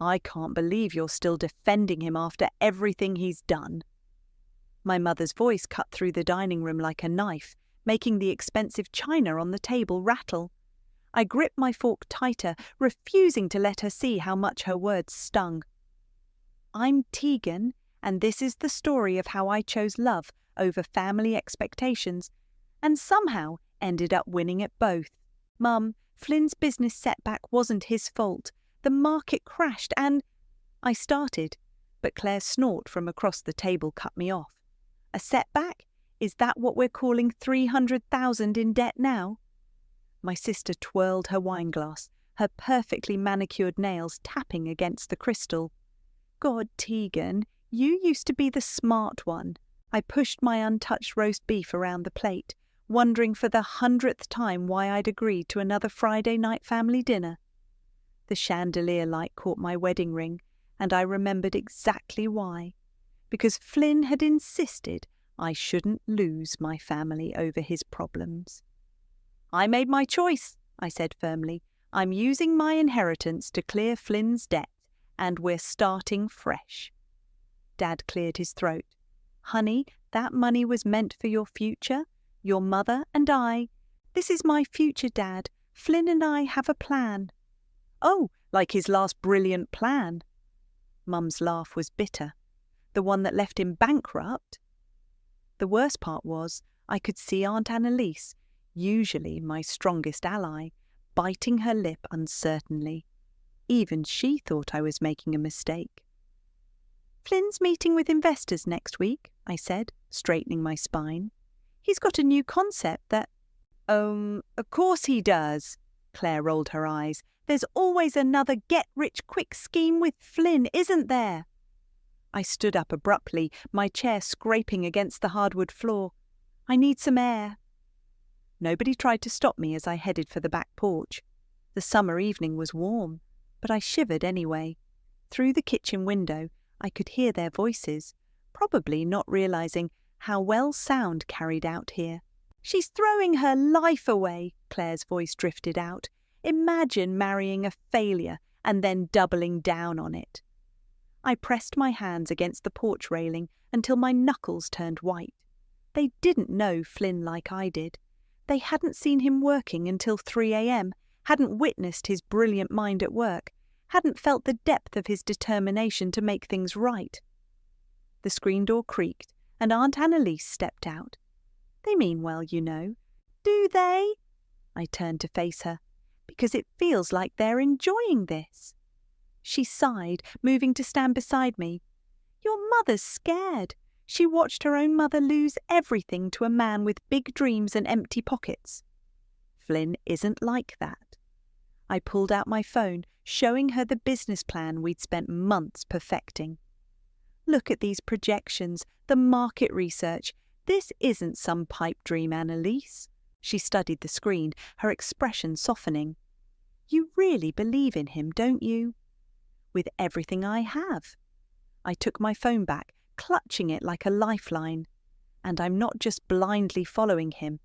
I can't believe you're still defending him after everything he's done. My mother's voice cut through the dining room like a knife, making the expensive china on the table rattle. I gripped my fork tighter, refusing to let her see how much her words stung. I'm Tegan, and this is the story of how I chose love over family expectations, and somehow ended up winning at both. Mum, Flynn's business setback wasn't his fault. The market crashed and... I started, but Claire's snort from across the table cut me off. A setback? Is that what we're calling 300,000 in debt now? My sister twirled her wineglass, her perfectly manicured nails tapping against the crystal. God, Tegan, you used to be the smart one. I pushed my untouched roast beef around the plate, wondering for the 100th time why I'd agreed to another Friday night family dinner. The chandelier light caught my wedding ring, and I remembered exactly why. Because Flynn had insisted I shouldn't lose my family over his problems. I made my choice, I said firmly. I'm using my inheritance to clear Flynn's debt, and we're starting fresh. Dad cleared his throat. Honey, that money was meant for your future, your mother and I. This is my future, Dad. Flynn and I have a plan. Oh, like his last brilliant plan. Mum's laugh was bitter. The one that left him bankrupt? The worst part was I could see Aunt Annalise, usually my strongest ally, biting her lip uncertainly. Even she thought I was making a mistake. Flynn's meeting with investors next week, I said, straightening my spine. He's got a new concept that... Of course he does. Claire rolled her eyes. There's always another get-rich-quick scheme with Flynn, isn't there? I stood up abruptly, my chair scraping against the hardwood floor. I need some air. Nobody tried to stop me as I headed for the back porch. The summer evening was warm, but I shivered anyway. Through the kitchen window, I could hear their voices, probably not realizing how well sound carried out here. She's throwing her life away, Claire's voice drifted out. Imagine marrying a failure and then doubling down on it. I pressed my hands against the porch railing until my knuckles turned white. They didn't know Flynn like I did. They hadn't seen him working until 3 a.m., hadn't witnessed his brilliant mind at work, hadn't felt the depth of his determination to make things right. The screen door creaked, and Aunt Annalise stepped out. They mean well, you know. Do they? I turned to face her, because it feels like they're enjoying this. She sighed, moving to stand beside me. Your mother's scared. She watched her own mother lose everything to a man with big dreams and empty pockets. Flynn isn't like that. I pulled out my phone, showing her the business plan we'd spent months perfecting. Look at these projections, the market research. This isn't some pipe dream, Annalise. She studied the screen, her expression softening. You really believe in him, don't you? With everything I have. I took my phone back, clutching it like a lifeline. And I'm not just blindly following him.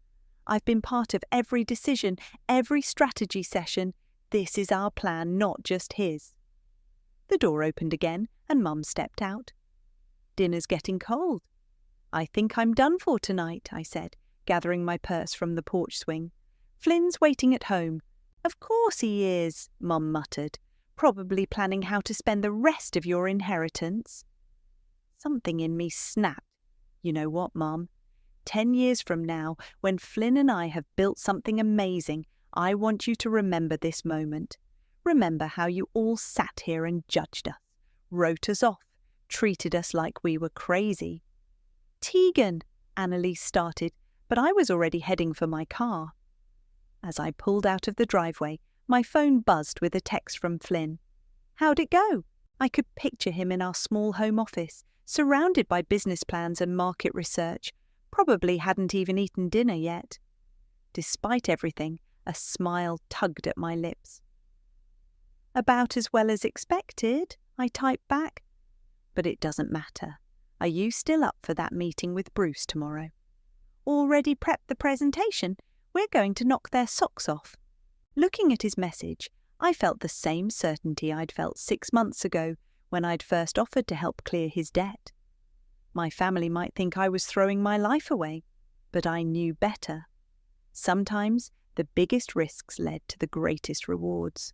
I've been part of every decision, every strategy session. This is our plan, not just his. The door opened again, and Mum stepped out. Dinner's getting cold. I think I'm done for tonight, I said, gathering my purse from the porch swing. Flynn's waiting at home. Of course he is, Mum muttered, probably planning how to spend the rest of your inheritance. Something in me snapped. You know what, Mum? 10 years from now, when Flynn and I have built something amazing, I want you to remember this moment. Remember how you all sat here and judged us, wrote us off, treated us like we were crazy. Tegan, Annalise started, but I was already heading for my car. As I pulled out of the driveway, my phone buzzed with a text from Flynn. How'd it go? I could picture him in our small home office, surrounded by business plans and market research. Probably hadn't even eaten dinner yet. Despite everything, a smile tugged at my lips. About as well as expected, I typed back. But it doesn't matter. Are you still up for that meeting with Bruce tomorrow? Already prepped the presentation. We're going to knock their socks off. Looking at his message, I felt the same certainty I'd felt 6 months ago when I'd first offered to help clear his debt. My family might think I was throwing my life away, but I knew better. Sometimes the biggest risks led to the greatest rewards.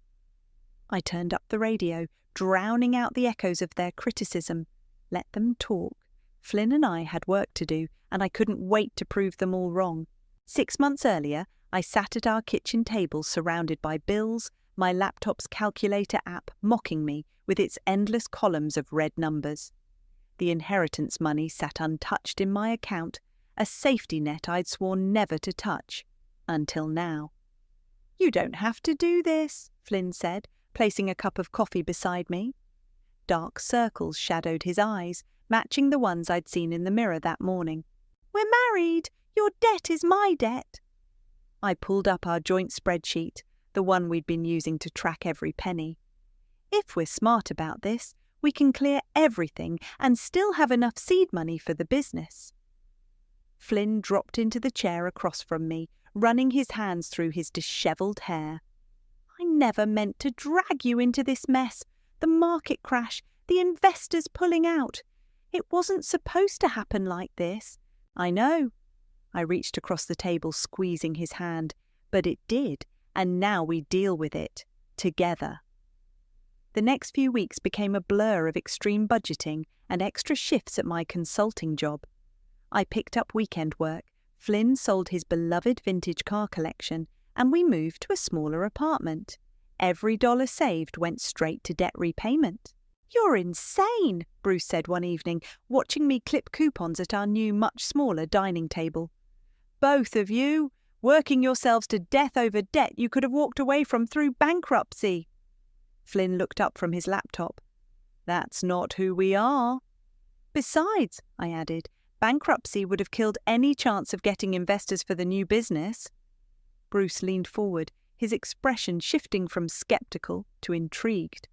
I turned up the radio, drowning out the echoes of their criticism. Let them talk. Flynn and I had work to do, and I couldn't wait to prove them all wrong. 6 months earlier, I sat at our kitchen table surrounded by bills, my laptop's calculator app mocking me with its endless columns of red numbers. The inheritance money sat untouched in my account, a safety net I'd sworn never to touch. Until now. "You don't have to do this," Flynn said, placing a cup of coffee beside me. Dark circles shadowed his eyes, matching the ones I'd seen in the mirror that morning. "We're married. Your debt is my debt." I pulled up our joint spreadsheet, the one we'd been using to track every penny. "If we're smart about this, we can clear everything and still have enough seed money for the business." Flynn dropped into the chair across from me, running his hands through his dishevelled hair. "I never meant to drag you into this mess. The market crash, the investors pulling out. It wasn't supposed to happen like this." "I know." I reached across the table, squeezing his hand. "But it did, and now we deal with it. Together." The next few weeks became a blur of extreme budgeting and extra shifts at my consulting job. I picked up weekend work, Flynn sold his beloved vintage car collection, and we moved to a smaller apartment. Every dollar saved went straight to debt repayment. "You're insane," Bruce said one evening, watching me clip coupons at our new, much smaller dining table. "Both of you, working yourselves to death over debt you could have walked away from through bankruptcy." Flynn looked up from his laptop. "That's not who we are." "Besides," I added, "bankruptcy would have killed any chance of getting investors for the new business." Bruce leaned forward, his expression shifting from skeptical to intrigued.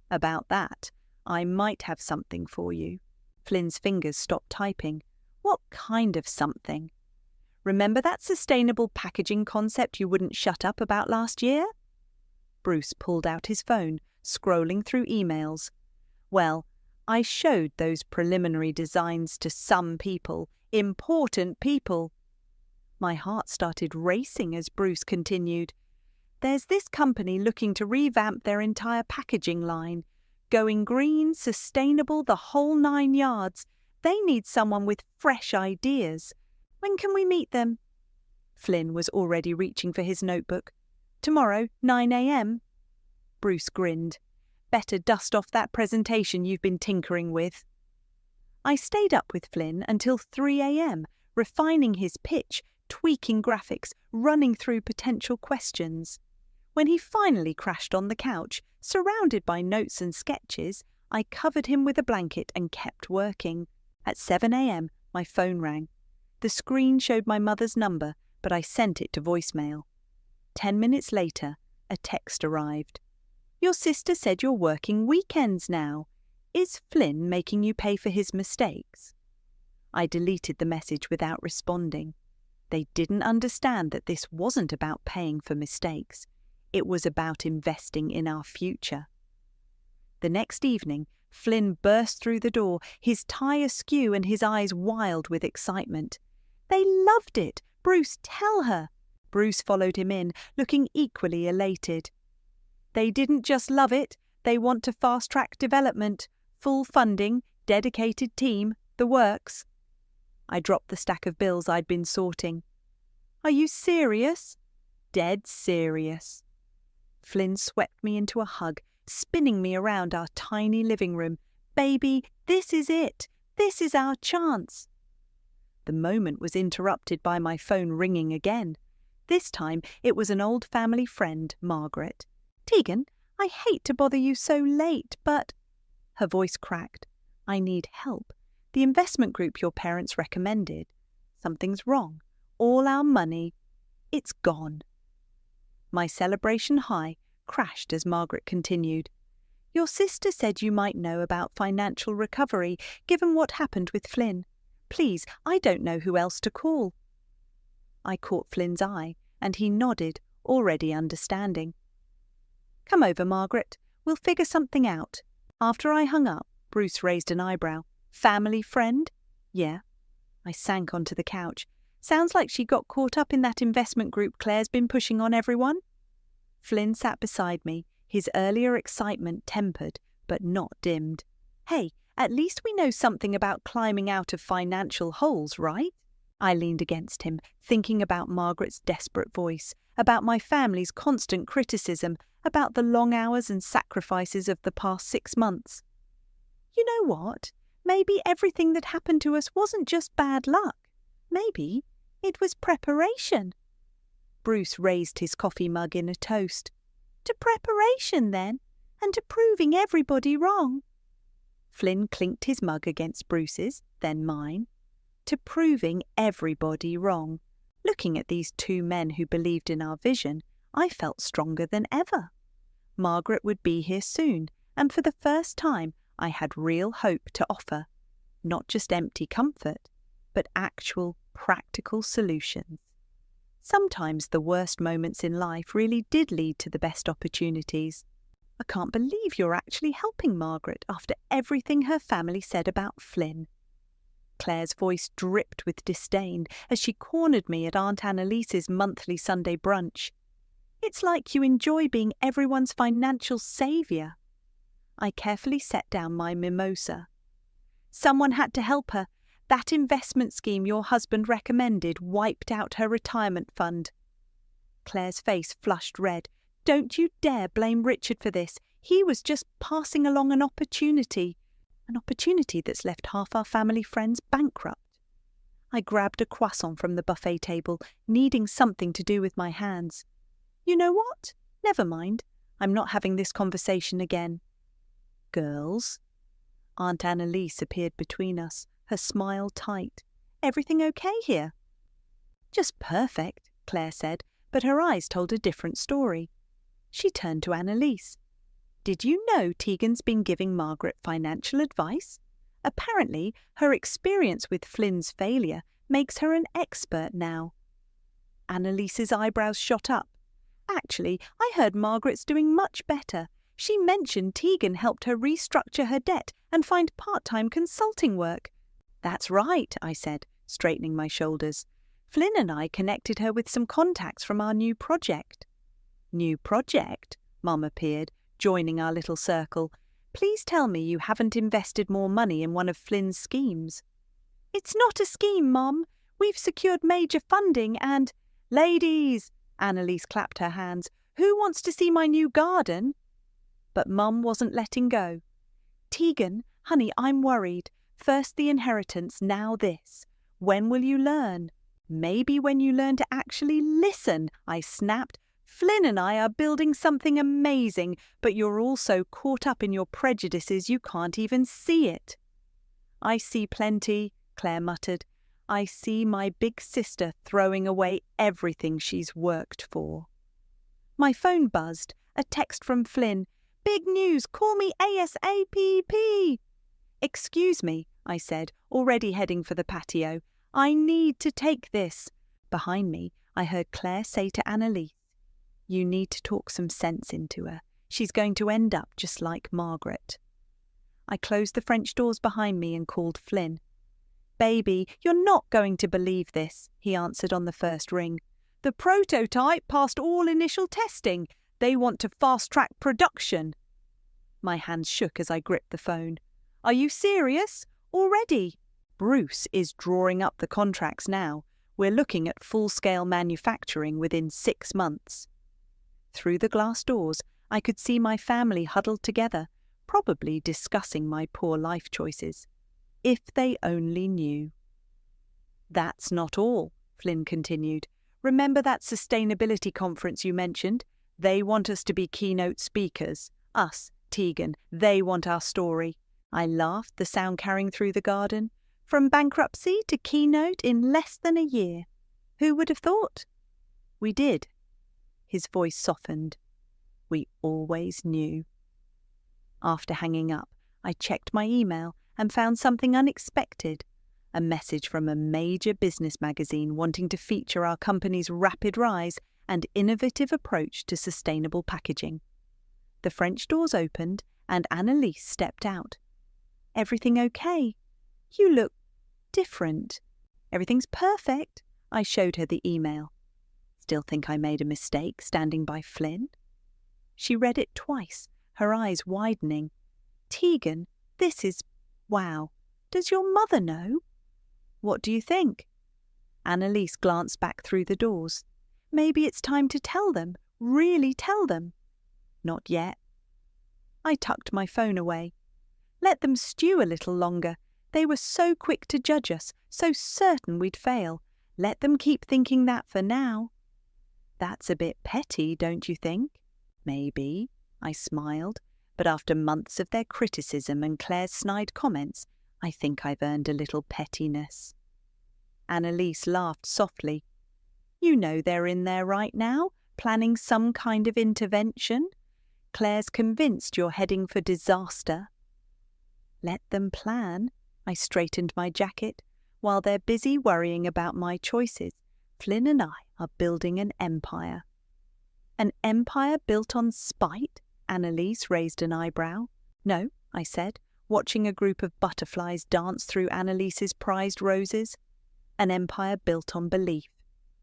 "About that, I might have something for you." Flynn's fingers stopped typing. "What kind of something? Remember that sustainable packaging concept you wouldn't shut up about last year?" Bruce pulled out his phone, scrolling through emails. "Well, I showed those preliminary designs to some people, important people." My heart started racing as Bruce continued. "There's this company looking to revamp their entire packaging line. Going green, sustainable, the whole 9 yards. They need someone with fresh ideas. When can we meet them?" Flynn was already reaching for his notebook. "Tomorrow, 9 a.m. Bruce grinned. "Better dust off that presentation you've been tinkering with." I stayed up with Flynn until 3 a.m, refining his pitch, tweaking graphics, running through potential questions. When he finally crashed on the couch, surrounded by notes and sketches, I covered him with a blanket and kept working. At 7 a.m, my phone rang. The screen showed my mother's number, but I sent it to voicemail. 10 minutes later, a text arrived. "Your sister said you're working weekends now. Is Flynn making you pay for his mistakes?" I deleted the message without responding. They didn't understand that this wasn't about paying for mistakes. It was about investing in our future. The next evening, Flynn burst through the door, his tie askew and his eyes wild with excitement. "They loved it! Bruce, tell her!" Bruce followed him in, looking equally elated. "They didn't just love it, they want to fast-track development. Full funding, dedicated team, the works." I dropped the stack of bills I'd been sorting. "Are you serious?" "Dead serious." Flynn swept me into a hug, spinning me around our tiny living room. "Baby, this is it. This is our chance." The moment was interrupted by my phone ringing again. This time it was an old family friend, Margaret. "Tegan, I hate to bother you so late, but—" Her voice cracked. "I need help. The investment group your parents recommended. Something's wrong. All our money, it's gone." My celebration high crashed as Margaret continued. "Your sister said you might know about financial recovery, given what happened with Flynn. Please, I don't know who else to call." I caught Flynn's eye, and he nodded, already understanding. Come over, Margaret. We'll figure something out. After I hung up, Bruce raised an eyebrow. Family friend? Yeah. I sank onto the couch. Sounds like she got caught up in that investment group Claire's been pushing on everyone. Flynn sat beside me, his earlier excitement tempered, but not dimmed. Hey, at least we know something about climbing out of financial holes, right? I leaned against him, thinking about Margaret's desperate voice, about my family's constant criticism, about the long hours and sacrifices of the past 6 months. You know what? Maybe everything that happened to us wasn't just bad luck. Maybe it was preparation. Bruce raised his coffee mug in a toast. To preparation, then, and to proving everybody wrong. Flynn clinked his mug against Bruce's, then mine. To proving everybody wrong. Looking at these two men who believed in our vision, I felt stronger than ever. Margaret would be here soon, and for the first time I had real hope to offer. Not just empty comfort, but actual, practical solutions. Sometimes the worst moments in life really did lead to the best opportunities. I can't believe you're actually helping Margaret after everything her family said about Flynn. Claire's voice dripped with disdain as she cornered me at Aunt Annalise's monthly Sunday brunch. It's like you enjoy being everyone's financial saviour. I carefully set down my mimosa. Someone had to help her. That investment scheme your husband recommended wiped out her retirement fund. Claire's face flushed red. Don't you dare blame Richard for this. He was just passing along an opportunity that's left half our family friends bankrupt. I grabbed a croissant from the buffet table, needing something to do with my hands. You know what? Never mind. I'm not having this conversation again. Girls? Aunt Annalise appeared between us, her smile tight. Everything okay here? Just perfect, Claire said, but her eyes told a different story. She turned to Annalise. Did you know Tegan's been giving Margaret financial advice? Apparently, her experience with Flynn's failure makes her an expert now. Annalise's eyebrows shot up. Actually, I heard Margaret's doing much better. She mentioned Tegan helped her restructure her debt and find part-time consulting work. That's right, I said, straightening my shoulders. Flynn and I connected her with some contacts from our new project. New project? Mum appeared, joining our little circle. Please tell me you haven't invested more money in one of Flynn's schemes. It's not a scheme, Mum. We've secured major funding and... Ladies! Annalise clapped her hands. Who wants to see my new garden? But Mum wasn't letting go. Tegan, honey, I'm worried. First the inheritance, now this. When will you learn? Maybe when you learn to actually listen, I snapped. Flynn and I are building something amazing, but you're all so caught up in your prejudices you can't even see it. I see plenty, Claire muttered. I see my big sister throwing away everything she's worked for. My phone buzzed, a text from Flynn. Big news, call me ASAP. Excuse me, I said, already heading for the patio. I need to take this. Behind me, I heard Claire say to Annalise, you need to talk some sense into her. She's going to end up just like Margaret. I closed the French doors behind me and called Flynn. Baby, you're not going to believe this, he answered on the first ring. The prototype passed all initial testing. They want to fast-track production. My hands shook as I gripped the phone. Are you serious? Already? Bruce is drawing up the contracts now. We're looking at full-scale manufacturing within 6 months. Through the glass doors, I could see my family huddled together, probably discussing my poor life choices. If they only knew. That's not all, Flynn continued. Remember that sustainability conference you mentioned? They want us to be keynote speakers. Us, Tegan, they want our story. I laughed, the sound carrying through the garden. From bankruptcy to keynote in less than a year. Who would have thought? We did. His voice softened. We always knew. After hanging up, I checked my email and found something unexpected. A message from a major business magazine wanting to feature our company's rapid rise and innovative approach to sustainable packaging. The French doors opened and Annalise stepped out. "Everything okay? You look different." "Everything's perfect." I showed her the email. "Still think I made a mistake standing by Flynn?" She read it twice, her eyes widening. "Tegan, this is... wow. Does your mother know?" "What do you think?" Annalise glanced back through the doors. "Maybe it's time to tell them, really tell them." "Not yet." I tucked my phone away. Let them stew a little longer. They were so quick to judge us, so certain we'd fail. Let them keep thinking that for now. "That's a bit petty, don't you think?" "Maybe," I smiled, "but after months of their criticism and Claire's snide comments, I think I've earned a little pettiness." Annalise laughed softly. "You know they're in there right now, planning some kind of intervention. Claire's convinced you're heading for disaster." "Let them plan." I straightened my jacket. "While they're busy worrying about my choices, Flynn and I are building an empire." "An empire built on spite?" Annalise raised an eyebrow. "No," I said, watching a group of butterflies dance through Annalise's prized roses. "An empire built on belief.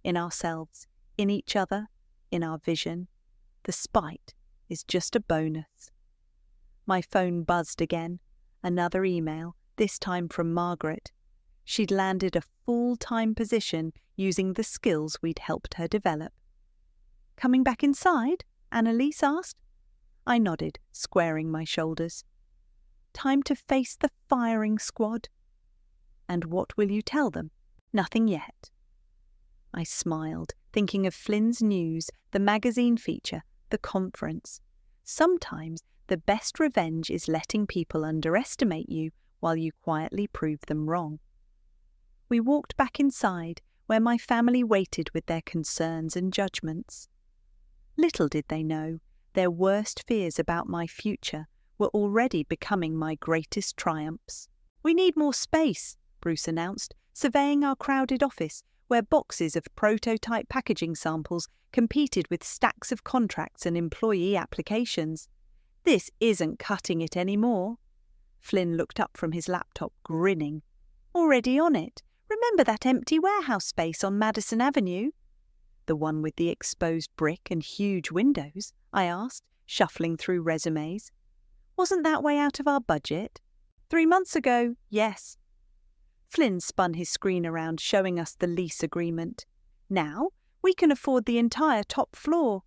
In ourselves, in each other, in our vision. The spite is just a bonus." My phone buzzed again. Another email, this time from Margaret. She'd landed a full-time position using the skills we'd helped her develop. "Coming back inside?" Annalise asked. I nodded, squaring my shoulders. "Time to face the firing squad." "And what will you tell them?" "Nothing yet." I smiled, thinking of Flynn's news, the magazine feature, the conference. Sometimes the best revenge is letting people underestimate you while you quietly prove them wrong. We walked back inside, where my family waited with their concerns and judgments. Little did they know, their worst fears about my future were already becoming my greatest triumphs. "We need more space," Bruce announced, surveying our crowded office, where boxes of prototype packaging samples competed with stacks of contracts and employee applications. "This isn't cutting it anymore." Flynn looked up from his laptop, grinning. "Already on it. Remember that empty warehouse space on Madison Avenue?" "The one with the exposed brick and huge windows?" I asked, shuffling through resumes. "Wasn't that way out of our budget?" 3 months ago, yes." Flynn spun his screen around, showing us the lease agreement. "Now we can afford the entire top floor."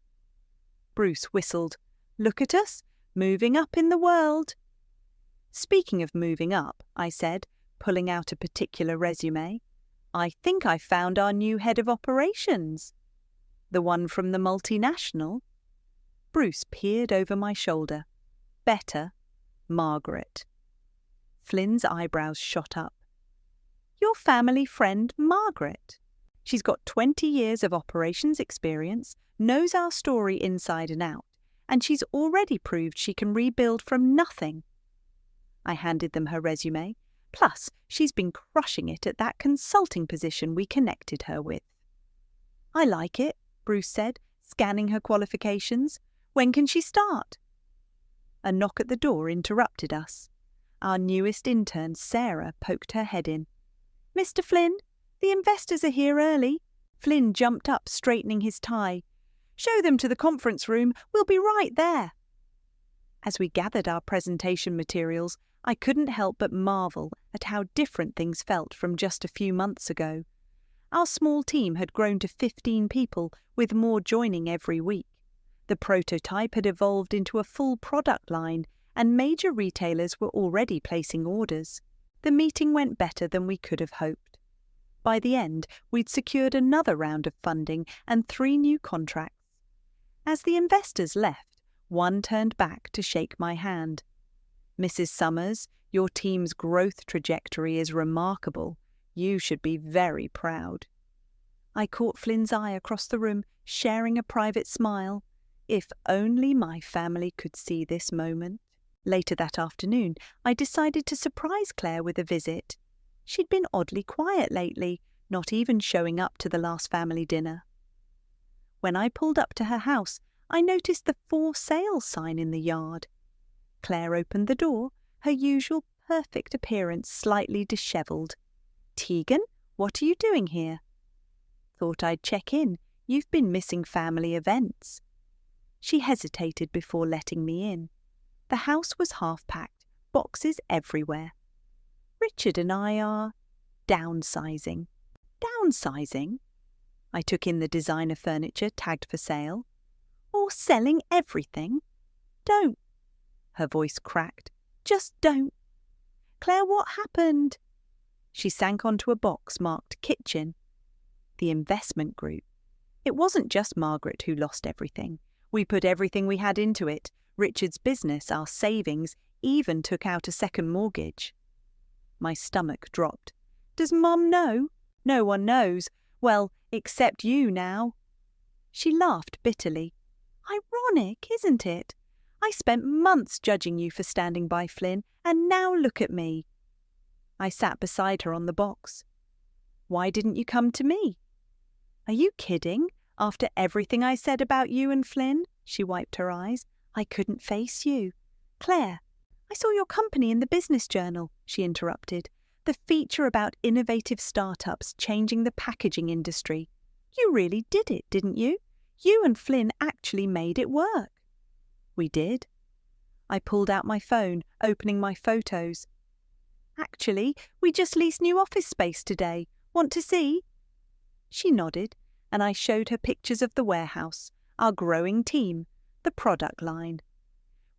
Bruce whistled. "Look at us, moving up in the world." "Speaking of moving up," I said, pulling out a particular resume, "I think I found our new head of operations." "The one from the multinational?" Bruce peered over my shoulder. "Better, Margaret." Flynn's eyebrows shot up. "Your family friend, Margaret. She's got 20 years of operations experience, knows our story inside and out, and she's already proved she can rebuild from nothing." I handed them her resume. "Plus, she's been crushing it at that consulting position we connected her with." "I like it," Bruce said, scanning her qualifications. "When can she start?" A knock at the door interrupted us. Our newest intern, Sarah, poked her head in. "Mr. Flynn, the investors are here early." Flynn jumped up, straightening his tie. "Show them to the conference room. We'll be right there." As we gathered our presentation materials, I couldn't help but marvel at how different things felt from just a few months ago. Our small team had grown to 15 people, with more joining every week. The prototype had evolved into a full product line, and major retailers were already placing orders. The meeting went better than we could have hoped. By the end, we'd secured another round of funding and 3 new contracts. As the investors left, one turned back to shake my hand. "Mrs. Summers, your team's growth trajectory is remarkable. You should be very proud." I caught Flynn's eye across the room, sharing a private smile. If only my family could see this moment. Later that afternoon, I decided to surprise Claire with a visit. She'd been oddly quiet lately, not even showing up to the last family dinner. When I pulled up to her house, I noticed the for sale sign in the yard. Claire opened the door, her usual perfect appearance slightly dishevelled. "Tegan, what are you doing here?" "Thought I'd check in. You've been missing family events." She hesitated before letting me in. The house was half-packed, boxes everywhere. "Richard and I are downsizing." "Downsizing?" I took in the designer furniture tagged for sale. "Or selling everything? Don't." Her voice cracked. "Just don't." "Claire, what happened?" She sank onto a box marked kitchen. The investment group. It wasn't just Margaret who lost everything. We put everything we had into it. Richard's business, our savings, even took out a second mortgage. My stomach dropped. "Does Mum know?" "No one knows. Well, except you now." She laughed bitterly. "Ironic, isn't it? I spent months judging you for standing by Flynn, and now look at me." I sat beside her on the box. "Why didn't you come to me?" "Are you kidding? After everything I said about you and Flynn?" She wiped her eyes. "I couldn't face you." "Claire, I saw your company in the Business Journal," she interrupted. "The feature about innovative startups changing the packaging industry. You really did it, didn't you? You and Flynn actually made it work." "We did." I pulled out my phone, opening my photos. "Actually, we just leased new office space today. Want to see?" She nodded, and I showed her pictures of the warehouse, our growing team, the product line.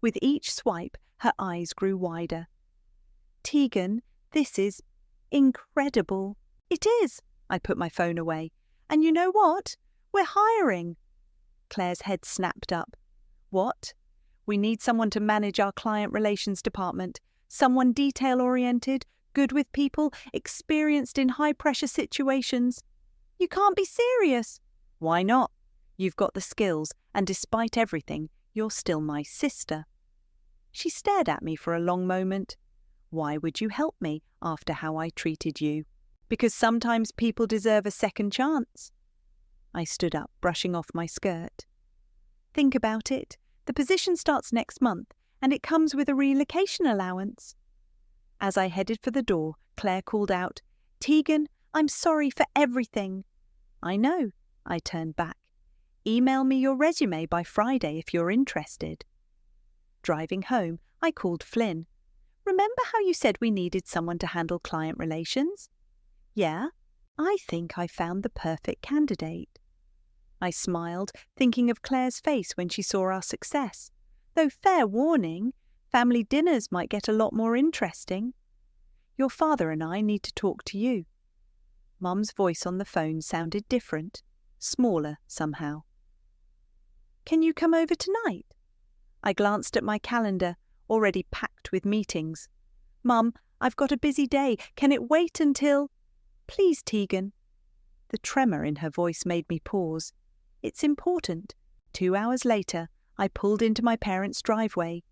With each swipe, her eyes grew wider. "Tegan, this is incredible." "It is." I put my phone away. "And you know what? We're hiring." Claire's head snapped up. "What?" "We need someone to manage our client relations department. Someone detail-oriented, good with people, experienced in high-pressure situations." "You can't be serious." "Why not? You've got the skills, and despite everything, you're still my sister." She stared at me for a long moment. "Why would you help me after how I treated you?" "Because sometimes people deserve a second chance." I stood up, brushing off my skirt. "Think about it. The position starts next month, and it comes with a relocation allowance." As I headed for the door, Claire called out, "Tegan, I'm sorry for everything." "I know," I turned back. "Email me your resume by Friday if you're interested." Driving home, I called Flynn. "Remember how you said we needed someone to handle client relations?" "Yeah, I think I found the perfect candidate." I smiled, thinking of Claire's face when she saw our success. Though fair warning, family dinners might get a lot more interesting. "Your father and I need to talk to you." Mum's voice on the phone sounded different, smaller somehow. "Can you come over tonight?" I glanced at my calendar, already packed with meetings. "Mum, I've got a busy day. Can it wait until—" "Please, Tegan." The tremor in her voice made me pause. "It's important." 2 hours later, I pulled into my parents' driveway.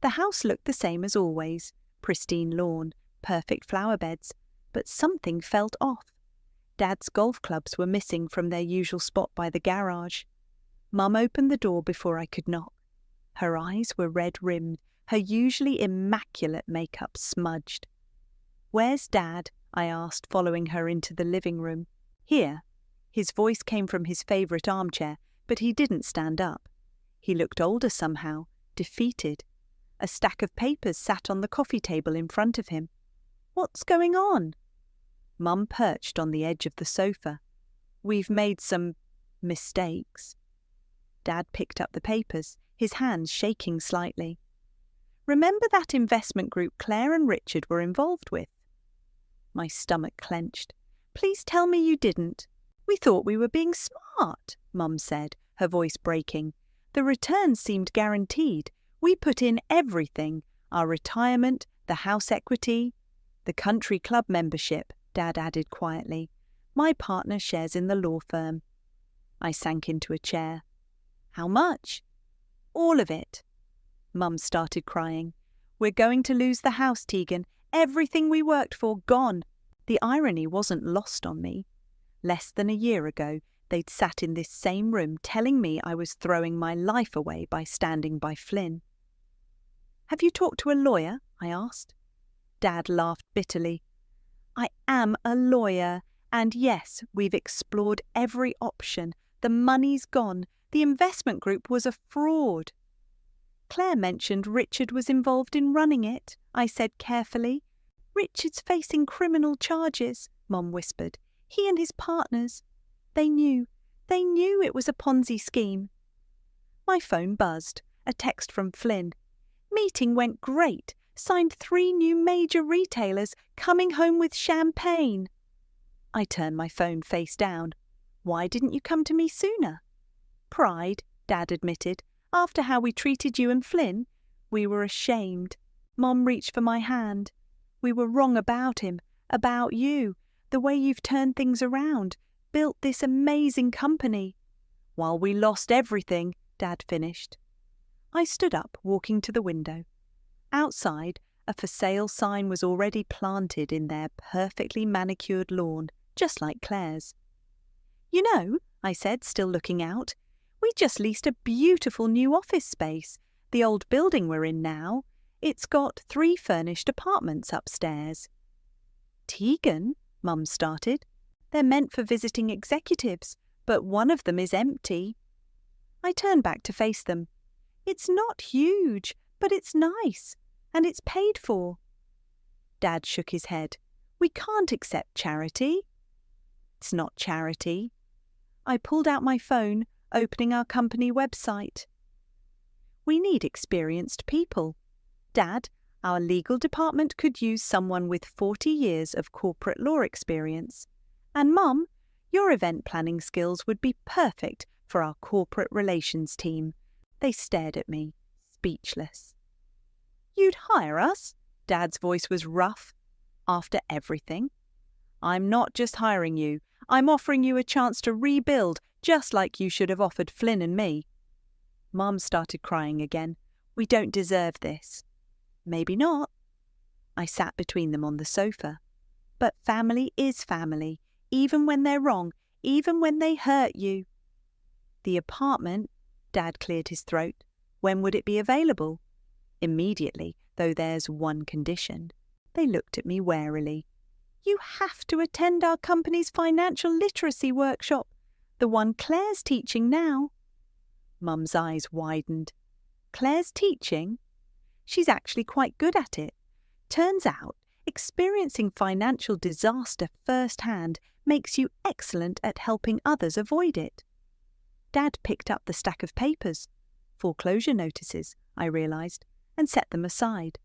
The house looked the same as always, pristine lawn, perfect flower beds, but something felt off. Dad's golf clubs were missing from their usual spot by the garage. Mum opened the door before I could knock. Her eyes were red-rimmed, her usually immaculate makeup smudged. "Where's Dad?" I asked, following her into the living room. "Here." His voice came from his favourite armchair, but he didn't stand up. He looked older somehow, defeated. A stack of papers sat on the coffee table in front of him. "What's going on?" Mum perched on the edge of the sofa. "We've made some mistakes." Dad picked up the papers, his hands shaking slightly. "Remember that investment group Claire and Richard were involved with?" My stomach clenched. "Please tell me you didn't." "We thought we were being smart," Mum said, her voice breaking. "The returns seemed guaranteed. We put in everything, our retirement, the house equity, the country club membership," Dad added quietly. "My partner shares in the law firm." I sank into a chair. "How much?" "All of it." Mum started crying. "We're going to lose the house, Tegan. Everything we worked for gone." The irony wasn't lost on me. Less than a year ago, They'd sat in this same room telling me I was throwing my life away by standing by Flynn. "Have you talked to a lawyer?" I asked. Dad laughed bitterly. "I am a lawyer, and yes, we've explored every option. The money's gone. The investment group was a fraud." "Claire mentioned Richard was involved in running it," I said carefully. "Richard's facing criminal charges," Mom whispered. "He and his partners. They knew it was a Ponzi scheme." My phone buzzed. A text from Flynn. "Meeting went great. Signed 3 new major retailers, coming home with champagne." I turned my phone face down. "Why didn't you come to me sooner?" "Pride," Dad admitted. "After how we treated you and Flynn, we were ashamed." Mom reached for my hand. "We were wrong about him, about you, the way you've turned things around, built this amazing company." "While we lost everything," Dad finished. I stood up, walking to the window. Outside, a for sale sign was already planted in their perfectly manicured lawn, just like Claire's. "You know," I said, still looking out, "we just leased a beautiful new office space. The old building we're in now. It's got 3 furnished apartments upstairs." "Tegan," Mum started. "They're meant for visiting executives, but one of them is empty." I turned back to face them. "It's not huge, but it's nice, and it's paid for." Dad shook his head. "We can't accept charity." "It's not charity." I pulled out my phone, opening our company website. "We need experienced people. Dad, our legal department could use someone with 40 years of corporate law experience. And Mum, your event planning skills would be perfect for our corporate relations team." They stared at me, speechless. "You'd hire us?" Dad's voice was rough. "After everything?" "I'm not just hiring you. I'm offering you a chance to rebuild, just like you should have offered Flynn and me." Mum started crying again. "We don't deserve this." "Maybe not." I sat between them on the sofa. "But family is family, even when they're wrong, even when they hurt you." "The apartment," Dad cleared his throat. "When would it be available?" "Immediately, though there's one condition." They looked at me warily. "You have to attend our company's financial literacy workshop, the one Claire's teaching now." Mum's eyes widened. "Claire's teaching?" "She's actually quite good at it. Turns out, experiencing financial disaster firsthand makes you excellent at helping others avoid it." Dad picked up the stack of papers. Foreclosure notices, I realised, and set them aside.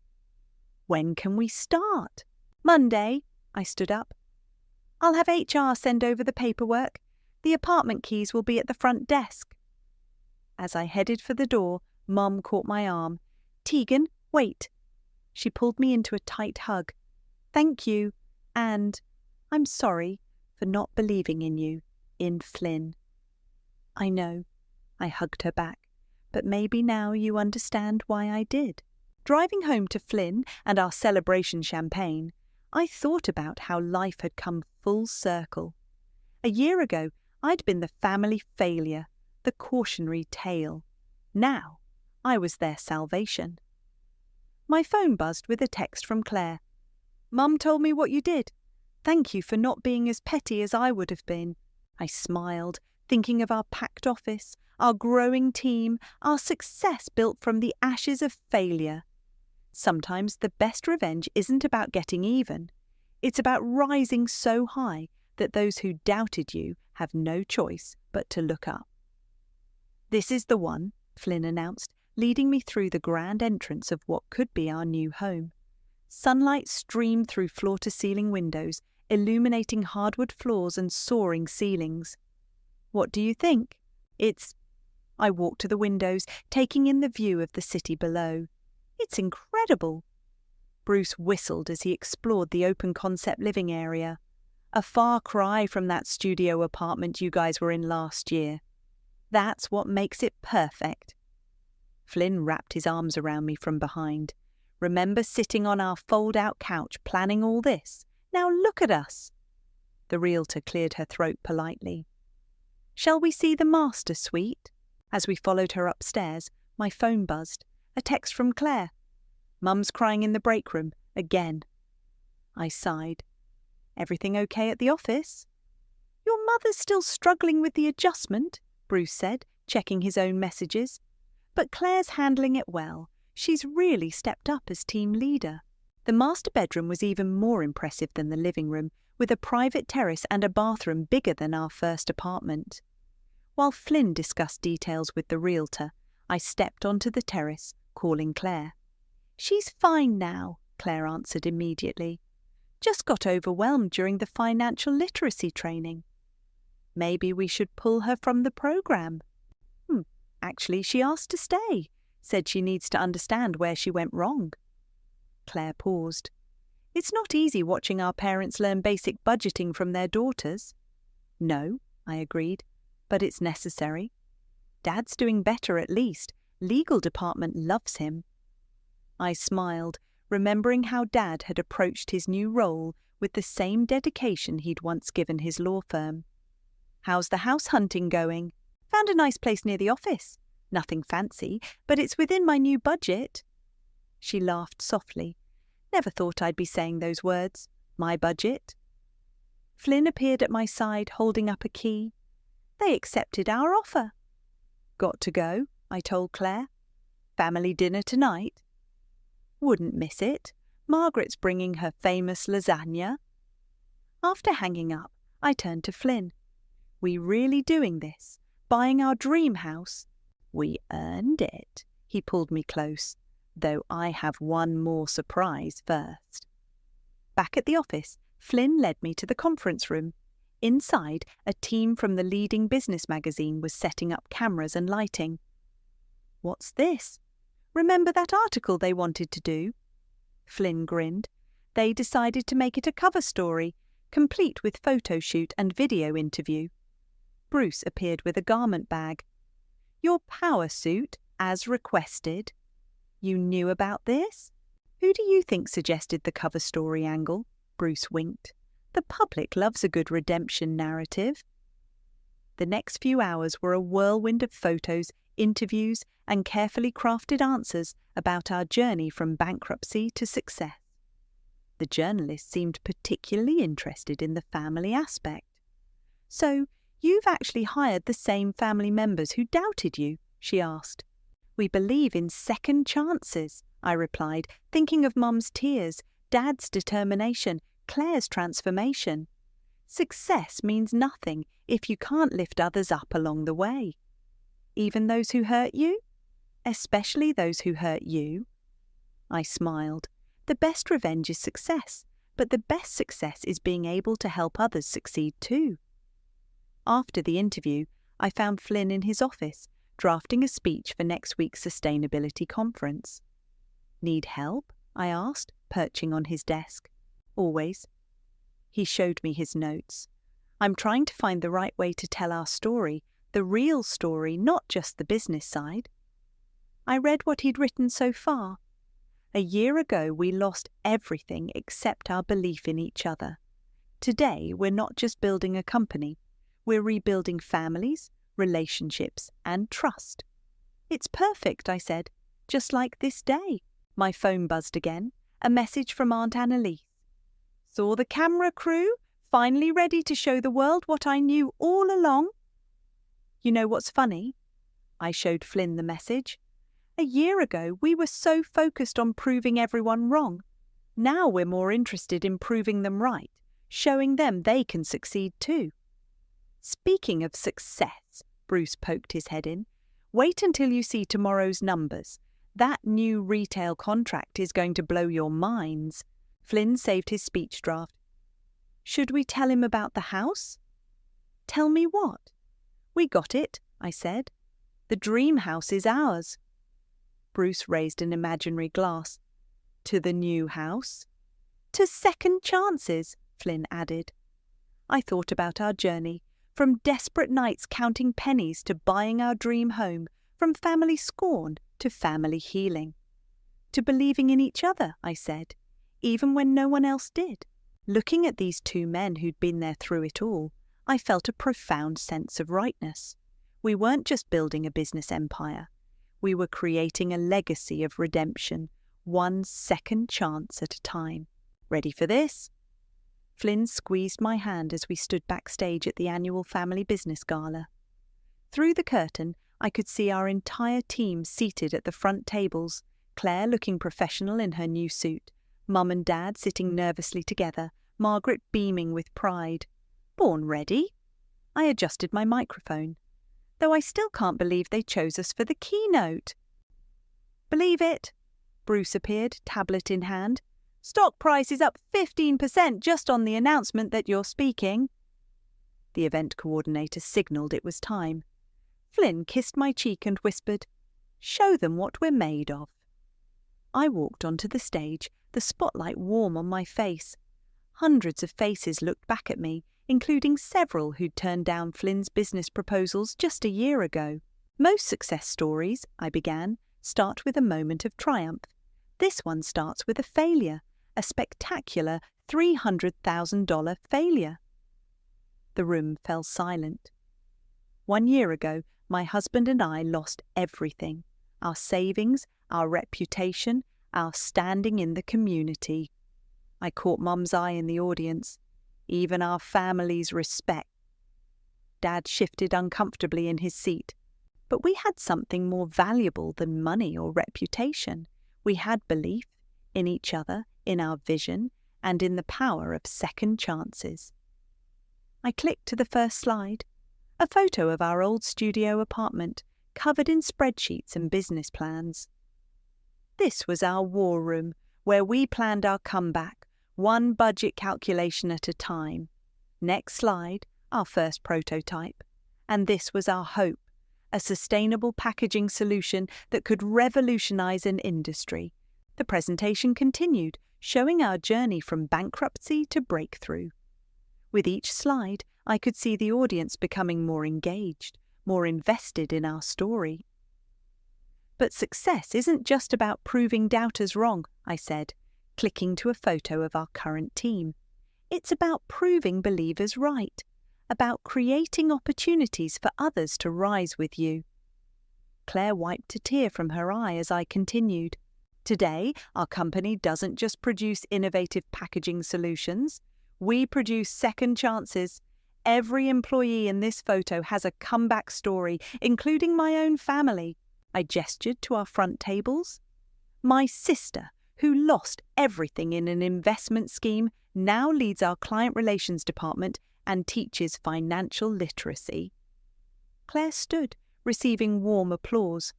"When can we start?" "Monday." I stood up. "I'll have HR send over the paperwork. The apartment keys will be at the front desk." As I headed for the door, Mum caught my arm. "Tegan, wait." She pulled me into a tight hug. "Thank you, and I'm sorry for not believing in you, in Flynn." "I know," I hugged her back, "but maybe now you understand why I did." Driving home to Flynn and our celebration champagne, I thought about how life had come full circle. A year ago, I'd been the family failure, the cautionary tale. Now, I was their salvation. My phone buzzed with a text from Claire. "Mum told me what you did. Thank you for not being as petty as I would have been." I smiled, thinking of our packed office, our growing team, our success built from the ashes of failure. Sometimes the best revenge isn't about getting even. It's about rising so high that those who doubted you have no choice but to look up. "This is the one," Flynn announced, leading me through the grand entrance of what could be our new home. Sunlight streamed through floor-to-ceiling windows, illuminating hardwood floors and soaring ceilings. "What do you think?" I walked to the windows, taking in the view of the city below. "It's incredible." Bruce whistled as he explored the open-concept living area. "A far cry from that studio apartment you guys were in last year. That's what makes it perfect." Flynn wrapped his arms around me from behind. "Remember sitting on our fold-out couch planning all this? Now look at us." The realtor cleared her throat politely. Shall we see the master suite? As we followed her upstairs, my phone buzzed. A text from Claire. Mum's crying in the break room, again. I sighed. Everything okay at the office? Your mother's still struggling with the adjustment, Bruce said, checking his own messages. But Claire's handling it well. She's really stepped up as team leader. The master bedroom was even more impressive than the living room, with a private terrace and a bathroom bigger than our first apartment. While Flynn discussed details with the realtor, I stepped onto the terrace, calling Claire. She's fine now, Claire answered immediately. Just got overwhelmed during the financial literacy training. Maybe we should pull her from the program. Actually, she asked to stay, said she needs to understand where she went wrong. Claire paused. It's not easy watching our parents learn basic budgeting from their daughters. No, I agreed, but it's necessary. Dad's doing better at least. Legal department loves him. I smiled, remembering how Dad had approached his new role with the same dedication he'd once given his law firm. How's the house hunting going? Found a nice place near the office. Nothing fancy, but it's within my new budget. She laughed softly. Never thought I'd be saying those words. My budget. Flynn appeared at my side, holding up a key. They accepted our offer. Got to go, I told Claire. Family dinner tonight. Wouldn't miss it. Margaret's bringing her famous lasagna. After hanging up, I turned to Flynn. We really doing this? Buying our dream house? We earned it. He pulled me close, though I have one more surprise first. Back at the office, Flynn led me to the conference room. Inside, a team from the leading business magazine was setting up cameras and lighting. What's this? Remember that article they wanted to do? Flynn grinned. They decided to make it a cover story, complete with photo shoot and video interview. Bruce appeared with a garment bag. Your power suit, as requested. You knew about this? Who do you think suggested the cover story angle? Bruce winked. The public loves a good redemption narrative. The next few hours were a whirlwind of photos, interviews, and carefully crafted answers about our journey from bankruptcy to success. The journalist seemed particularly interested in the family aspect. So, you've actually hired the same family members who doubted you? She asked. We believe in second chances, I replied, thinking of Mum's tears, Dad's determination, Claire's transformation. Success means nothing if you can't lift others up along the way. Even those who hurt you? Especially those who hurt you? I smiled. The best revenge is success, but the best success is being able to help others succeed too. After the interview, I found Flynn in his office, drafting a speech for next week's sustainability conference. Need help? I asked, perching on his desk. Always. He showed me his notes. I'm trying to find the right way to tell our story, the real story, not just the business side. I read what he'd written so far. A year ago, we lost everything except our belief in each other. Today, we're not just building a company. We're rebuilding families, relationships, and trust. It's perfect, I said, just like this day. My phone buzzed again, a message from Aunt Annalise. Saw the camera crew, finally ready to show the world what I knew all along. You know what's funny? I showed Flynn the message. A year ago, we were so focused on proving everyone wrong. Now we're more interested in proving them right, showing them they can succeed too. Speaking of success, Bruce poked his head in, wait until you see tomorrow's numbers. That new retail contract is going to blow your minds. Flynn saved his speech draft. Should we tell him about the house? Tell me what? We got it, I said. The dream house is ours. Bruce raised an imaginary glass. To the new house? To second chances, Flynn added. I thought about our journey, from desperate nights counting pennies to buying our dream home, from family scorn to family healing. To believing in each other, I said, even when no one else did. Looking at these two men who'd been there through it all, I felt a profound sense of rightness. We weren't just building a business empire. We were creating a legacy of redemption, one second chance at a time. Ready for this? Flynn squeezed my hand as we stood backstage at the annual family business gala. Through the curtain, I could see our entire team seated at the front tables, Claire looking professional in her new suit, Mum and Dad sitting nervously together, Margaret beaming with pride. Born ready? I adjusted my microphone, though I still can't believe they chose us for the keynote. Believe it? Bruce appeared, tablet in hand. Stock price is up 15% just on the announcement that you're speaking. The event coordinator signalled it was time. Flynn kissed my cheek and whispered, "Show them what we're made of." I walked onto the stage, the spotlight warm on my face. Hundreds of faces looked back at me, including several who'd turned down Flynn's business proposals just a year ago. Most success stories, I began, start with a moment of triumph. This one starts with a failure, a spectacular $300,000 failure. The room fell silent. 1 year ago, my husband and I lost everything: our savings, our reputation, our standing in the community. I caught Mum's eye in the audience. Even our family's respect. Dad shifted uncomfortably in his seat. But we had something more valuable than money or reputation. We had belief in each other, in our vision, and in the power of second chances. I clicked to the first slide, a photo of our old studio apartment, covered in spreadsheets and business plans. This was our war room, where we planned our comeback, one budget calculation at a time. Next slide, our first prototype. And this was our hope, a sustainable packaging solution that could revolutionize an industry. The presentation continued, showing our journey from bankruptcy to breakthrough. With each slide, I could see the audience becoming more engaged, more invested in our story. But success isn't just about proving doubters wrong, I said, clicking to a photo of our current team. It's about proving believers right, about creating opportunities for others to rise with you. Claire wiped a tear from her eye as I continued. Today, our company doesn't just produce innovative packaging solutions. We produce second chances. Every employee in this photo has a comeback story, including my own family. I gestured to our front tables. My sister, who lost everything in an investment scheme, now leads our client relations department and teaches financial literacy. Claire stood, receiving warm applause.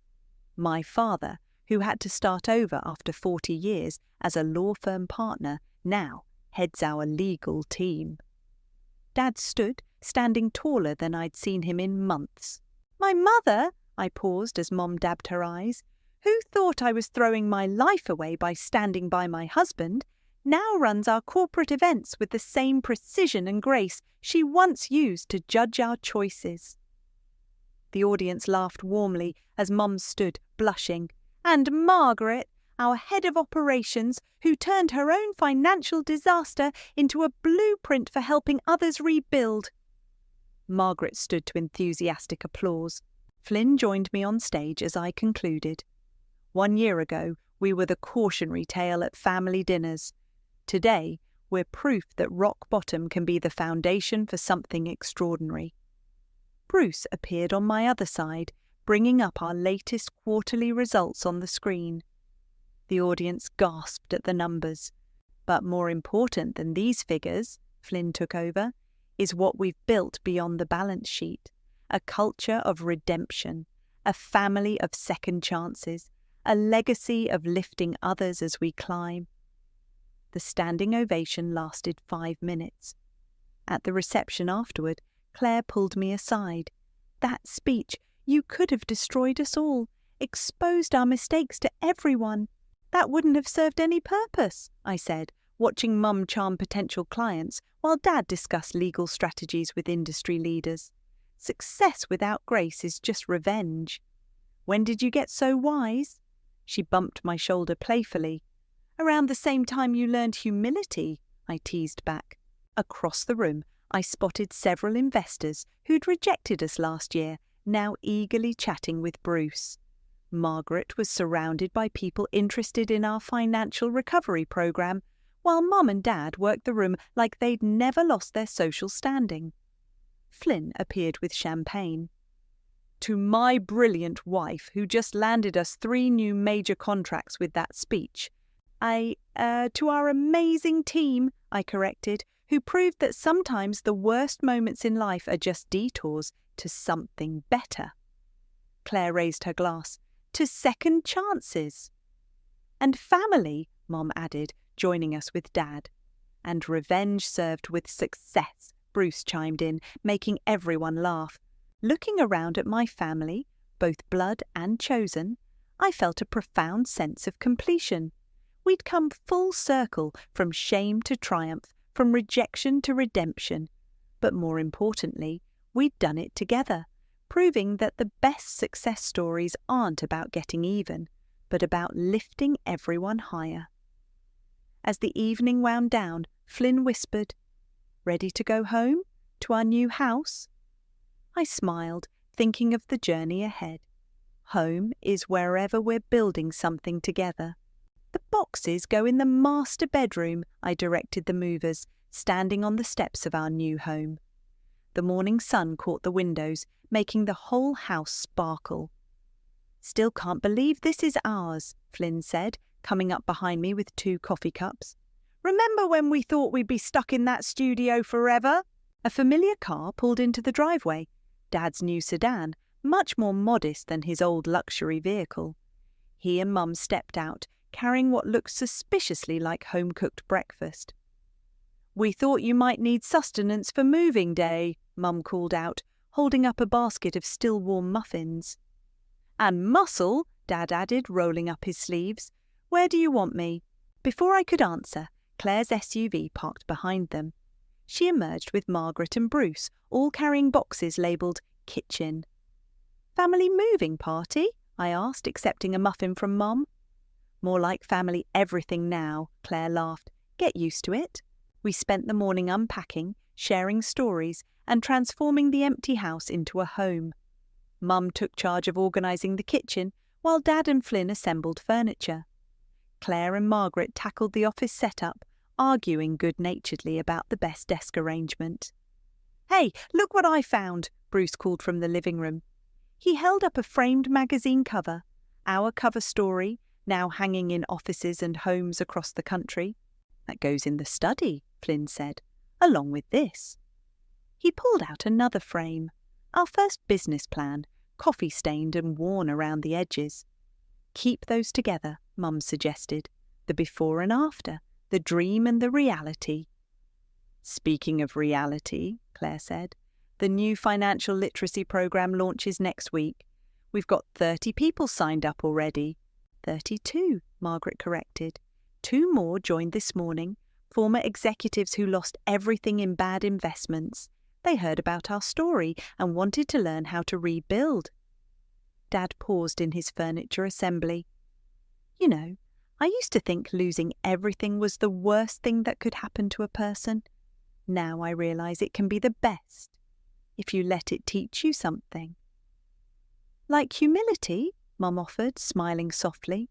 My father, who had to start over after 40 years as a law firm partner, now heads our legal team. Dad stood, standing taller than I'd seen him in months. My mother, I paused as Mom dabbed her eyes, who thought I was throwing my life away by standing by my husband, now runs our corporate events with the same precision and grace she once used to judge our choices. The audience laughed warmly as Mum stood, blushing. And Margaret, our head of operations, who turned her own financial disaster into a blueprint for helping others rebuild. Margaret stood to enthusiastic applause. Flynn joined me on stage as I concluded. 1 year ago, we were the cautionary tale at family dinners. Today, we're proof that rock bottom can be the foundation for something extraordinary. Bruce appeared on my other side, bringing up our latest quarterly results on the screen. The audience gasped at the numbers. But more important than these figures, Flynn took over, is what we've built beyond the balance sheet. A culture of redemption, a family of second chances, a legacy of lifting others as we climb. The standing ovation lasted 5 minutes. At the reception afterward, Claire pulled me aside. That speech, you could have destroyed us all, exposed our mistakes to everyone. That wouldn't have served any purpose, I said, watching Mum charm potential clients while Dad discussed legal strategies with industry leaders. Success without grace is just revenge. When did you get so wise? She bumped my shoulder playfully. Around the same time you learned humility, I teased back. Across the room, I spotted several investors who'd rejected us last year, now eagerly chatting with Bruce. Margaret was surrounded by people interested in our financial recovery program, while Mum and Dad worked the room like they'd never lost their social standing. Flynn appeared with champagne. To my brilliant wife, who just landed us 3 new major contracts with that speech. To our amazing team, I corrected, who proved that sometimes the worst moments in life are just detours to something better. Claire raised her glass. To second chances. And family, Mom added, joining us with Dad. And revenge served with success, Bruce chimed in, making everyone laugh. Looking around at my family, both blood and chosen, I felt a profound sense of completion. We'd come full circle, from shame to triumph, from rejection to redemption. But more importantly, we'd done it together, proving that the best success stories aren't about getting even, but about lifting everyone higher. As the evening wound down, Flynn whispered, "Ready to go home? To our new house?" I smiled, thinking of the journey ahead. Home is wherever we're building something together. The boxes go in the master bedroom, I directed the movers, standing on the steps of our new home. The morning sun caught the windows, making the whole house sparkle. "Still can't believe this is ours," Flynn said, coming up behind me with 2 coffee cups. "Remember when we thought we'd be stuck in that studio forever?" A familiar car pulled into the driveway, Dad's new sedan, much more modest than his old luxury vehicle. He and Mum stepped out, carrying what looked suspiciously like home-cooked breakfast. "We thought you might need sustenance for moving day," Mum called out, holding up a basket of still-warm muffins. "And muscle," Dad added, rolling up his sleeves. "Where do you want me?" Before I could answer, Claire's SUV parked behind them. She emerged with Margaret and Bruce, all carrying boxes labelled kitchen. "Family moving party?" I asked, accepting a muffin from Mum. "More like family everything now," Claire laughed. "Get used to it." We spent the morning unpacking, sharing stories, and transforming the empty house into a home. Mum took charge of organising the kitchen, while Dad and Flynn assembled furniture. Claire and Margaret tackled the office setup, arguing good-naturedly about the best desk arrangement. "Hey, look what I found," Bruce called from the living room. He held up a framed magazine cover, our cover story, now hanging in offices and homes across the country. "That goes in the study," Flynn said, "along with this." He pulled out another frame, our first business plan, coffee-stained and worn around the edges. "Keep those together," Mum suggested, "the before and after, the dream and the reality." "Speaking of reality," Claire said, "the new financial literacy program launches next week. We've got 30 people signed up already." 32, Margaret corrected. 2 more joined this morning, former executives who lost everything in bad investments. They heard about our story and wanted to learn how to rebuild. Dad paused in his furniture assembly. "You know, I used to think losing everything was the worst thing that could happen to a person. Now I realise it can be the best, if you let it teach you something." "Like humility?" Mum offered, smiling softly.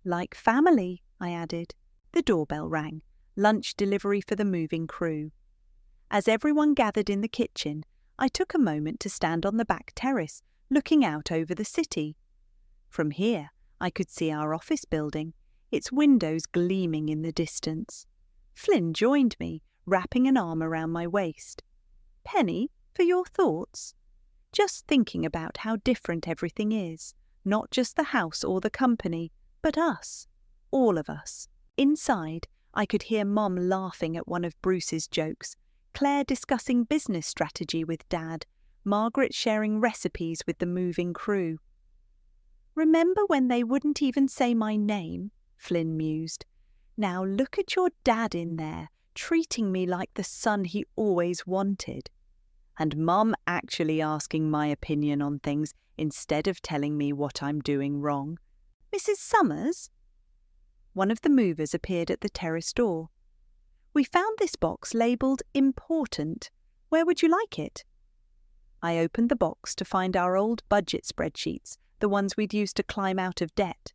"Like family," I added. The doorbell rang, lunch delivery for the moving crew. As everyone gathered in the kitchen, I took a moment to stand on the back terrace, looking out over the city. From here, I could see our office building, its windows gleaming in the distance. Flynn joined me, wrapping an arm around my waist. "Penny, for your thoughts?" "Just thinking about how different everything is, not just the house or the company, but us, all of us." Inside, I could hear Mum laughing at one of Bruce's jokes, Claire discussing business strategy with Dad, Margaret sharing recipes with the moving crew. "Remember when they wouldn't even say my name?" Flynn mused. "Now look at your dad in there, treating me like the son he always wanted. And Mum actually asking my opinion on things instead of telling me what I'm doing wrong. Mrs. Summers?" One of the movers appeared at the terrace door. We found this box labelled Important. Where would you like it? I opened the box to find our old budget spreadsheets, the ones we'd used to climb out of debt.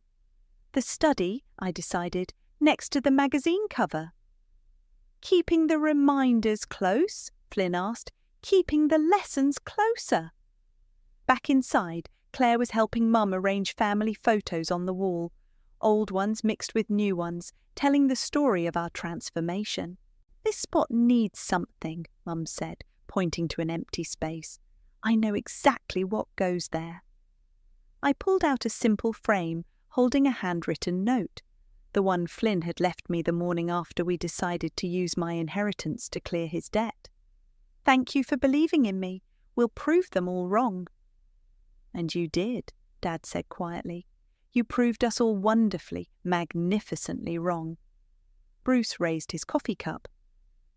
The study, I decided, next to the magazine cover. Keeping the reminders close? Flynn asked. Keeping the lessons closer. Back inside, Claire was helping Mum arrange family photos on the wall, old ones mixed with new ones, telling the story of our transformation. This spot needs something, Mum said, pointing to an empty space. I know exactly what goes there. I pulled out a simple frame holding a handwritten note, the one Flynn had left me the morning after we decided to use my inheritance to clear his debt. Thank you for believing in me. We'll prove them all wrong. And you did, Dad said quietly. You proved us all wonderfully, magnificently wrong. Bruce raised his coffee cup.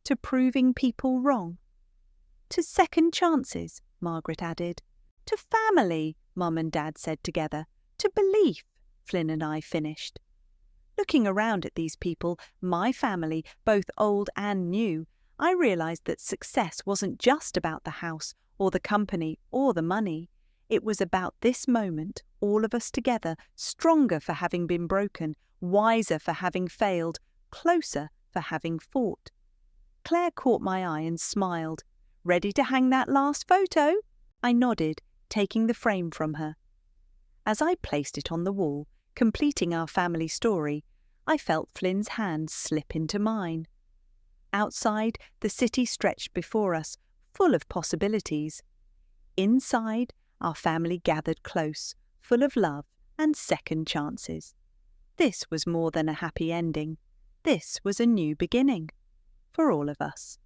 To proving people wrong. To second chances, Margaret added. To family, Mum and Dad said together. To belief, Flynn and I finished. Looking around at these people, my family, both old and new, I realised that success wasn't just about the house or the company or the money. It was about this moment, all of us together, stronger for having been broken, wiser for having failed, closer for having fought. Claire caught my eye and smiled. Ready to hang that last photo? I nodded, taking the frame from her. As I placed it on the wall, completing our family story, I felt Flynn's hand slip into mine. Outside, the city stretched before us, full of possibilities. Inside, our family gathered close, full of love and second chances. This was more than a happy ending. This was a new beginning for all of us.